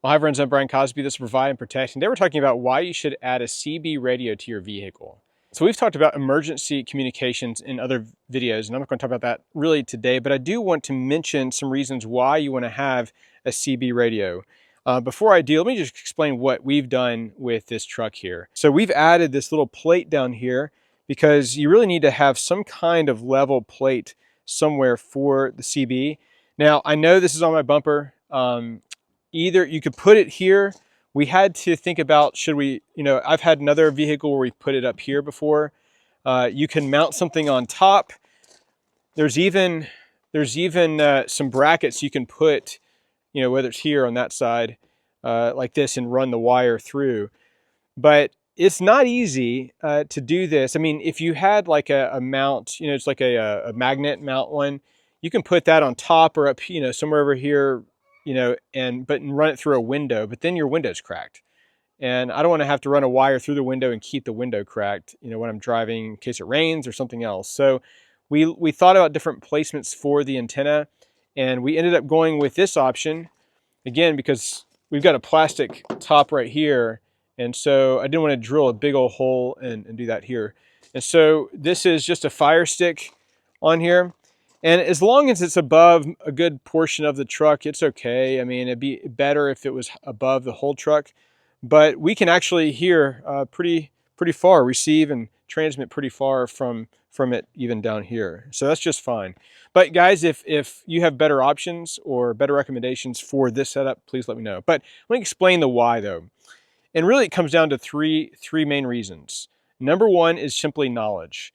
Well, hi friends, I'm Brian Cosby. This is Provide and Protect. Today we're talking about why you should add a CB radio to your vehicle. So we've talked about emergency communications in other videos, and I'm not going to talk about that really today, but I do want to mention some reasons why you want to have a CB radio. Before I do, let me just explain what we've done with this truck here. So we've added this little plate down here because you really need to have some kind of level plate somewhere for the CB. Now, I know this is on my bumper. Either you could put it here. We had to think about, should we, I've had another vehicle where we put it up here before. You can mount something on top. There's even some brackets you can put, whether it's here on that side, like this, and run the wire through. But it's not easy to do this. I mean, if you had like a mount, it's like a magnet mount one, you can put that on top or up, somewhere over here, but run it through a window, but then your window's cracked. And I don't want to have to run a wire through the window and keep the window cracked, when I'm driving in case it rains or something else. So we thought about different placements for the antenna, and we ended up going with this option, again, because we've got a plastic top right here. And so I didn't want to drill a big old hole and do that here. And so this is just a fire stick on here. And as long as it's above a good portion of the truck, it's okay. I mean, it'd be better if it was above the whole truck. But we can actually hear pretty far, receive and transmit pretty far from it, even down here. So that's just fine. But guys, if you have better options or better recommendations for this setup, please let me know. But let me explain the why though. And really it comes down to three main reasons. Number one is simply knowledge.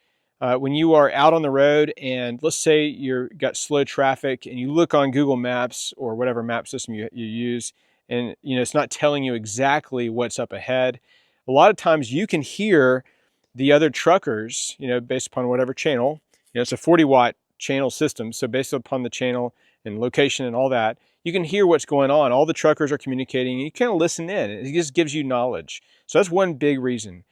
When you are out on the road and let's say you've got slow traffic and you look on Google Maps or whatever map system you use, and it's not telling you exactly what's up ahead, a lot of times you can hear the other truckers, based upon whatever channel. It's a 40-watt channel system, so based upon the channel and location and all that, you can hear what's going on. All the truckers are communicating, and you kind of listen in. It just gives you knowledge. So that's one big reason.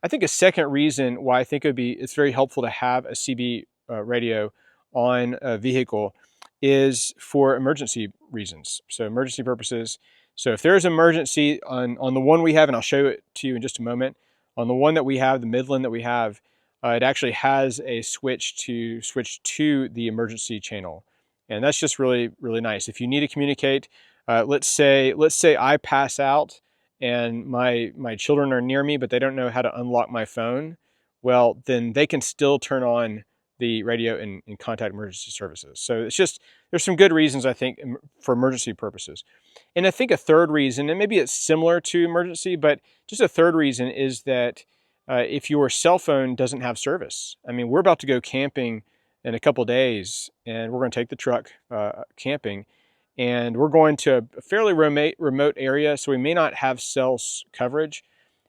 I think a second reason why I think it's very helpful to have a CB radio on a vehicle is for emergency reasons. So emergency purposes. So if there's an emergency on the one we have, and I'll show it to you in just a moment, on the one that we have, the Midland that we have, it actually has a switch to the emergency channel. And that's just really, really nice. If you need to communicate, let's say I pass out and my children are near me, but they don't know how to unlock my phone, well, then they can still turn on the radio and contact emergency services. So there's some good reasons, I think, for emergency purposes. And I think a third reason, and maybe it's similar to emergency, but just a third reason is that if your cell phone doesn't have service. I mean, we're about to go camping in a couple days, and we're going to take the truck camping. And we're going to a fairly remote area, so we may not have cell coverage.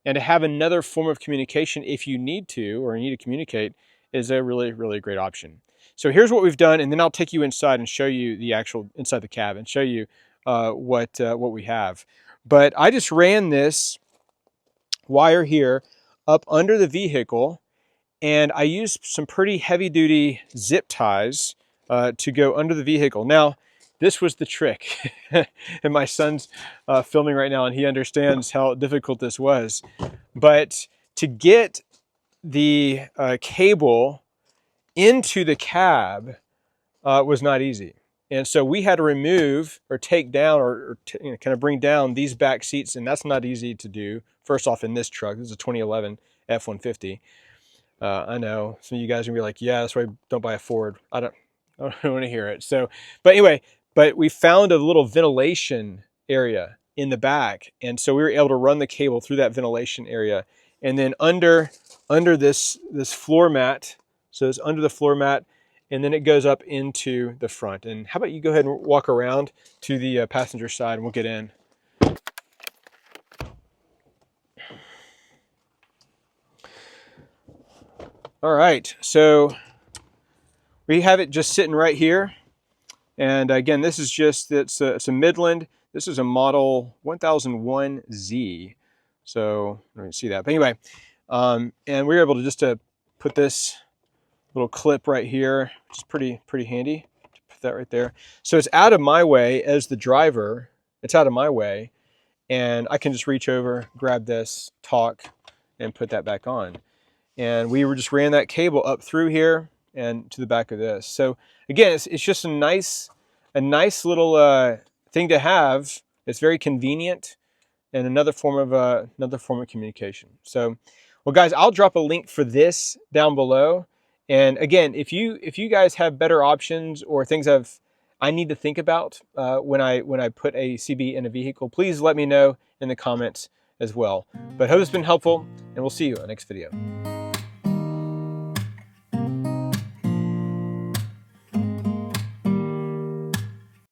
And to have another form of communication if you need to, or you need to communicate, is a really, really great option. So here's what we've done, and then I'll take you inside and show you the actual inside the cab and show you what we have. But I just ran this wire here up under the vehicle, and I used some pretty heavy-duty zip ties to go under the vehicle. Now, this was the trick. And my son's filming right now, and he understands how difficult this was. But to get the cable into the cab was not easy. And so we had to remove or take down or kind of bring down these back seats, and that's not easy to do. First off, in this truck, this is a 2011 F-150. I know some of you guys are gonna be like, yeah, that's why I don't buy a Ford. I don't want to hear it. So, but anyway, we found a little ventilation area in the back. And so we were able to run the cable through that ventilation area. And then under this floor mat, so it's under the floor mat, and then it goes up into the front. And how about you go ahead and walk around to the passenger side and we'll get in. All right, so we have it just sitting right here. And again, this is it's a Midland. This is a model 1001Z. So I don't see that, but anyway, and we were able to just put this little clip right here, which is pretty handy to put that right there. So it's out of my way as the driver. It's out of my way. and I can just reach over, grab this, talk, and put that back on. And we just ran that cable up through here and to the back of this. So again, it's just a nice little thing to have. It's very convenient and another form of communication. So, well, guys, I'll drop a link for this down below. And again, if you guys have better options or things I need to think about when I put a CB in a vehicle, please let me know in the comments as well. But hope it's been helpful, and we'll see you in the next video.